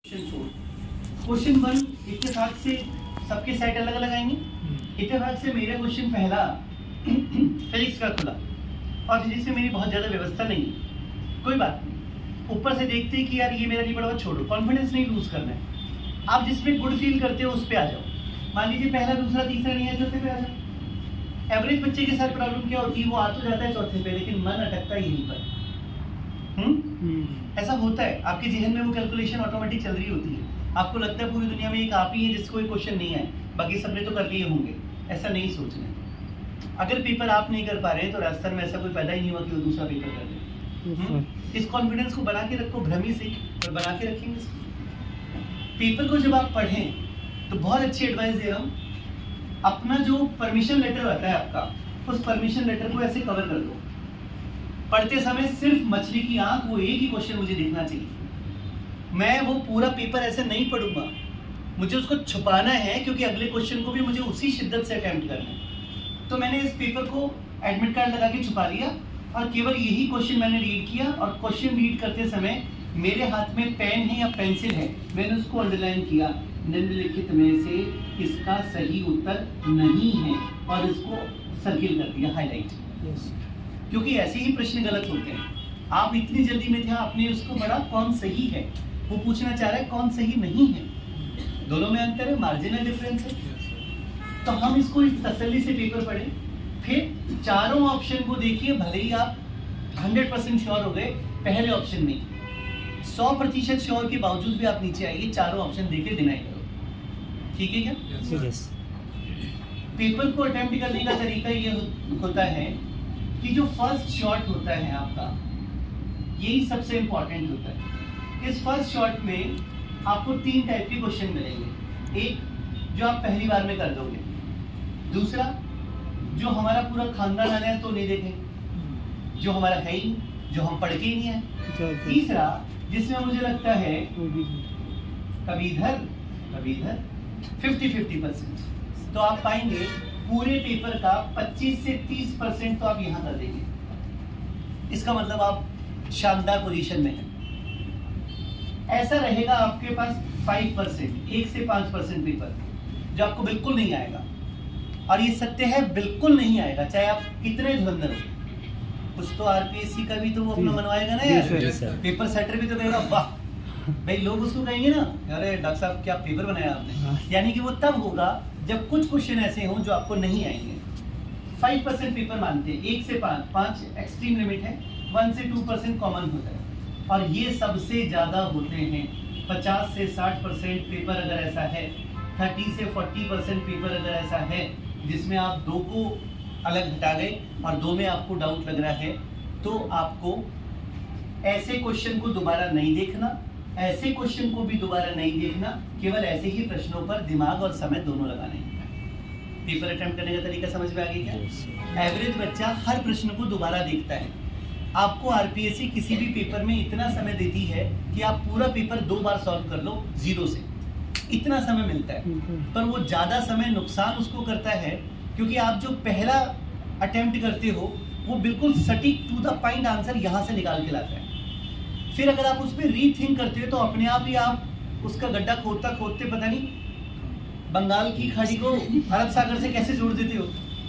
Question 1 इत्तेफाक से सबके सेट अलग अलग आएंगे। इत्तेफाक से मेरा क्वेश्चन पहला फिजिक्स का खुला और फिजिक्स में मेरी बहुत ज़्यादा व्यवस्था नहीं है, कोई बात नहीं। ऊपर से देखते हैं कि यार ये मेरा नहीं पड़ा, छोड़ो, कॉन्फिडेंस नहीं लूज करना है। आप जिसमें गुड फील करते हो उस पर आ जाओ। मान लीजिए पहला दूसरा तीसरा नहीं है, चौथे पे आ जाओ। एवरेज बच्चे के साथ प्रॉब्लम क्या होती है, वो आ तो जाता है चौथे पे लेकिन मन अटकता है यहीं पर। ऐसा होता है, आपके जहन में वो कैलकुलेशन ऑटोमेटिक चल रही होती है। आपको लगता है पूरी दुनिया में एक आप ही है जिसको कोई क्वेश्चन नहीं है, बाकी सबने तो कर लिए होंगे। ऐसा नहीं सोचना। अगर पेपर आप नहीं कर पा रहे हैं तो राजस्थान में ऐसा कोई पैदा ही नहीं हुआ कि वो दूसरा पेपर कर ले। इस कॉन्फिडेंस को बना के रखो, भ्रमी से और बना के रखेंगे। पेपर को जब आप पढ़ें तो बहुत अच्छी एडवाइस दे रहा हूँ, अपना जो परमिशन लेटर आता है आपका, उस परमिशन लेटर को ऐसे कवर कर दो। पढ़ते समय सिर्फ मछली की आंख, वो एक ही क्वेश्चन मुझे देखना चाहिए। मैं वो पूरा पेपर ऐसे नहीं पढ़ूंगा, मुझे उसको छुपाना है क्योंकि अगले क्वेश्चन को भी मुझे उसी शिद्दत से अटेम्प्ट करना है। तो मैंने इस पेपर को एडमिट कार्ड लगा के छुपा लिया और केवल यही क्वेश्चन मैंने रीड किया। और क्वेश्चन रीड करते समय मेरे हाथ में पेन है या पेंसिल है, मैंने उसको अंडरलाइन किया, निम्नलिखित में से इसका सही उत्तर नहीं है, और इसको सर्किल कर दिया, हाईलाइट। क्योंकि ऐसे ही प्रश्न गलत होते हैं। आप इतनी जल्दी में थे, आपने उसको पढ़ा कौन सही है, वो पूछना चाह रहा है कौन सही नहीं है। दोनों में अंतर है, मार्जिनल डिफरेंस है। तो हम इसको इस तसल्ली से पेपर पढ़ें, फिर चारों ऑप्शन को देखिए। भले ही आप 100% श्योर हो गए पहले ऑप्शन में, 100% श्योर के बावजूद भी आप नीचे आइए, चारों ऑप्शन देके डिनाई करो। ठीक है क्या? पेपर को अटेम्प्ट करने का तरीका ये होता है कि जो फर्स्ट शॉट होता है आपका, यही सबसे इंपॉर्टेंट होता है। इस फर्स्ट शॉट में आपको 3 टाइप के क्वेश्चन मिलेंगे। एक जो आप पहली बार में कर दोगे, दूसरा जो हमारा पूरा खानदान आना है तो नहीं देखेंगे, जो हमारा है ही, जो हम पढ़ के ही नहीं है। तीसरा जिसमें मुझे लगता है कभी इधर कभी इधर 50-50%, तो आप पाएंगे पूरे पेपर का 25 से 30% तो आप यहाँ कर देंगे। इसका मतलब आप शानदार पोजीशन में हैं। ऐसा रहेगा आपके पास 5%, 1 से 5% पेपर जो आपको बिल्कुल नहीं आएगा। और ये सत्य है, बिल्कुल नहीं आएगा, चाहे आप कितने धुरंधर हो। कुछ तो आरपीएससी का भी तो वो अपना मनवाएगा ना यार, पेपर सेटर भी तो कहेगा वाह भाई। लोग उसको कहेंगे ना, अरे डॉक्टर साहब क्या पेपर बनाया आपने। यानी कि वो तब होगा जब कुछ क्वेश्चन ऐसे हों जो आपको नहीं आएंगे। 5% पेपर मानते हैं, 1 से 5 एक्सट्रीम लिमिट है, 1 से 2% कॉमन होता है। और ये सबसे ज़्यादा होते हैं। 50 से 60% पेपर अगर ऐसा है, 30 से 40% पेपर अगर ऐसा है जिसमें आप 2 को अलग हटा गए और 2 में आपको डाउट लग रहा है, तो आपको ऐसे क्वेश्चन को दोबारा नहीं देखना, ऐसे क्वेश्चन को भी दोबारा नहीं देखना, केवल ऐसे ही प्रश्नों पर दिमाग और समय दोनों लगाने हैं। पेपर अटेम्प्ट करने का तरीका समझ में आ गया क्या? एवरेज बच्चा हर प्रश्न को दोबारा देखता है। आपको आरपीएससी किसी भी पेपर में इतना समय देती है कि आप पूरा पेपर 2 बार सॉल्व कर लो, 0 से, इतना समय मिलता है। पर वो ज़्यादा समय नुकसान उसको करता है क्योंकि आप जो पहला अटेम्प्ट करते हो वो बिल्कुल सटीक टू द पॉइंट आंसर यहाँ से निकाल के लाता है। फिर अगर आप उस पर रीथिंक करते हो तो अपने आप ही आप उसका गड्ढा खोदता खोदते पता नहीं बंगाल की खाड़ी को अरब सागर से कैसे जोड़ देते हो,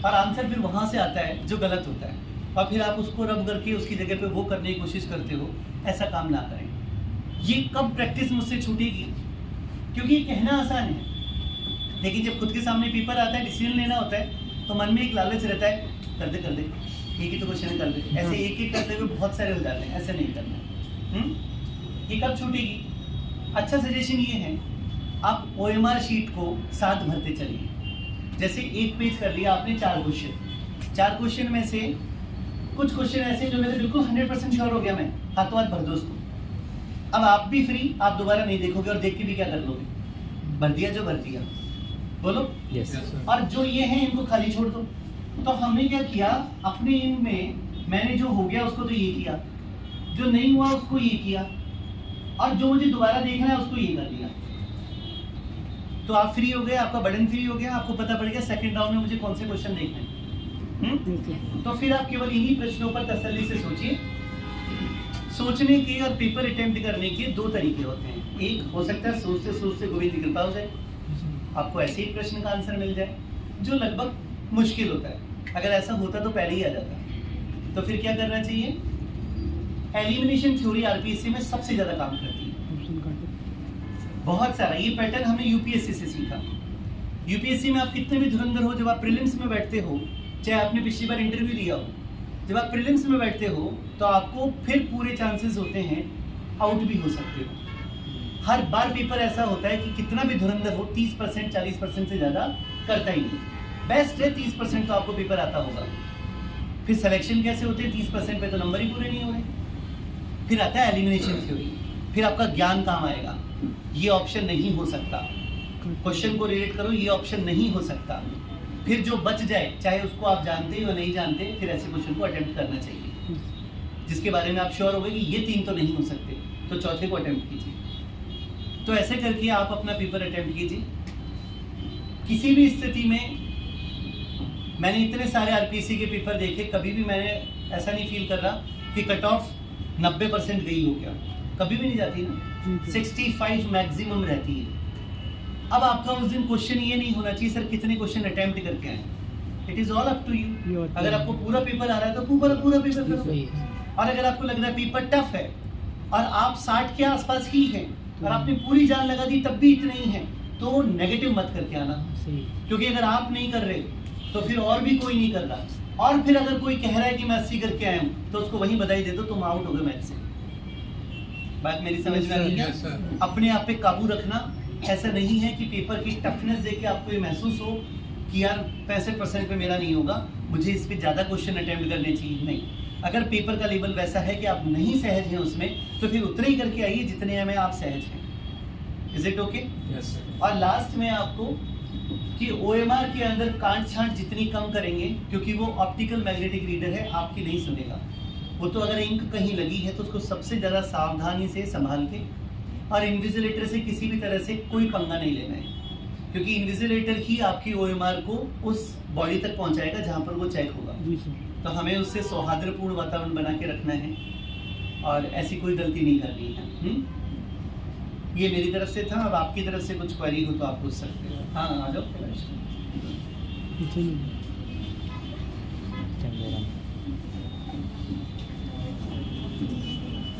और आंसर फिर वहाँ से आता है जो गलत होता है, और फिर आप उसको रब करके उसकी जगह पे वो करने की कोशिश करते हो। ऐसा काम ना करें। ये कब प्रैक्टिस मुझसे छूटेगी, क्योंकि ये कहना आसान है लेकिन जब खुद के सामने पेपर आता है, डिसीजन लेना होता है, तो मन में एक लालच रहता है, कर दे एक ही तो क्वेश्चन कर दे। ऐसे एक एक करते हुए बहुत सारे हो जाते हैं, ऐसे नहीं करना। ये कब छूटेगी? अच्छा सजेशन ये है, आप OMR शीट को साथ भरते चलिए। जैसे एक पेज कर लिया आपने, 4 क्वेश्चन में से कुछ क्वेश्चन ऐसे जो मेरे बिल्कुल 100% श्योर हो गया, मैं हाथों हाथ भर दो उसको। अब आप भी फ्री, आप दोबारा नहीं देखोगे और देख के भी क्या कर लोगे, भर दिया जो भर दिया, बोलो yes. और जो ये है इनको खाली छोड़ दो। तो हमने क्या किया, अपने इनमें मैंने जो हो गया उसको तो ये किया, जो नहीं हुआ उसको ये किया, और जो मुझे दोबारा देखना है उसको ये कर दिया। तो आप फ्री हो गए, आपका बर्डन फ्री हो गया, आपको पता पड़ गया सेकंड राउंड में मुझे कौन से क्वेश्चन देखने हैं। तो फिर आप केवल इन्हीं प्रश्नों पर तसल्ली से सोचिए, सोचने के और पेपर अटेम्प्ट करने के दो तरीके होते हैं। एक हो सकता है सोचते सोचते गोविंद की कृपा हो जाए, आपको ऐसे ही प्रश्न का आंसर मिल जाए, जो लगभग मुश्किल होता है। अगर ऐसा होता तो पहले ही आ जाता। तो फिर क्या करना चाहिए? एलिमिनेशन थ्योरी आरपीएससी में सबसे ज्यादा काम करती है, बहुत सारा। ये पैटर्न हमने यूपीएससी से सीखा। यूपीएससी में आप कितने भी धुरंधर हो, जब आप प्रीलिम्स में बैठते हो, चाहे आपने पिछली बार इंटरव्यू दिया हो, जब आप प्रीलिम्स में बैठते हो तो आपको फिर पूरे चांसेस होते हैं आउट भी हो सकते हो। हर बार पेपर ऐसा होता है कि कितना भी धुरंधर हो, 30% 40% से ज्यादा करता ही नहीं। बेस्ट है 30% तो आपको पेपर आता होगा। फिर सिलेक्शन कैसे होते हैं? 30% पे तो नंबर ही पूरे नहीं हो रहे। फिर आता है एलिमिनेशन थ्योरी, फिर आपका ज्ञान काम आएगा। ये ऑप्शन नहीं हो सकता, क्वेश्चन को रिलेट करो, ये ऑप्शन नहीं हो सकता। फिर जो बच जाए, चाहे उसको आप जानते हो नहीं जानते, फिर ऐसे क्वेश्चन को अटेम्प्ट करना चाहिए जिसके बारे में आप श्योर हो गए कि ये 3 तो नहीं हो सकते, तो चौथे को अटेम्प्ट कीजिए। तो ऐसे करके आप अपना पेपर अटेम्प्ट कीजिए। किसी भी स्थिति में, मैंने इतने सारे आरपीएससी के पेपर देखे, कभी भी मैंने ऐसा नहीं फील कर रहा कि कट ऑफ 90% गई हो गया, कभी भी नहीं जाती ना, 65 मैक्सिमम रहती है। अब आपका उस दिन क्वेश्चन ये नहीं होना चाहिए सर कितने क्वेश्चन अटेम्प्ट करके आए। It is all up to you. अगर आपको पूरा पेपर आ रहा है तो पूरा पेपर करो। और अगर आपको लग रहा है पेपर टफ है और आप 60 के आसपास ही हैं और आपने पूरी जान लगा दी तब भी इतने ही हैं, तो नेगेटिव मत करके आना। क्योंकि अगर आप नहीं कर रहे तो फिर और भी कोई नहीं कर रहा। और फिर अगर कोई कह रहा है कि मैं 80 करके आया हूँ तो उसको वहीं बधाई दे दो, तुम आउट हो गए मैच से। बात मेरी समझ में आ रही है? अपने आप पे काबू रखना। ऐसा नहीं है कि पेपर की टफनेस देख के आपको ये महसूस हो कि यार 65% पे मेरा नहीं होगा, मुझे इस पे ज़्यादा क्वेश्चन अटेम्प्ट करने चाहिए। नहीं, अगर पेपर का लेवल वैसा है कि आप नहीं सहज हैं उसमें, तो फिर उतने ही करके आइए जितने में आप सहज हैं। Is it okay? यस। और लास्ट में आपको कि OMR के अंदर कांट छांट जितनी कम करेंगे, क्योंकि वो ऑप्टिकल मैग्नेटिक रीडर है, आपकी नहीं सुनेगा वो। तो अगर इंक कहीं लगी है तो उसको सबसे ज़्यादा सावधानी से संभाल के, और इन्विजिलेटर से किसी भी तरह से कोई पंगा नहीं लेना है, क्योंकि इन्विजिलेटर ही आपकी OMR को उस बॉडी तक पहुंचाएगा जहां पर वो चेक होगा। तो हमें उससे सौहार्दपूर्ण वातावरण बना के रखना है और ऐसी कोई गलती नहीं करनी है। ये मेरी तरफ से था। अब आपकी तरफ से कुछ क्वेरी हो तो आप पूछ सकते हो। हाँ, आ जाओ।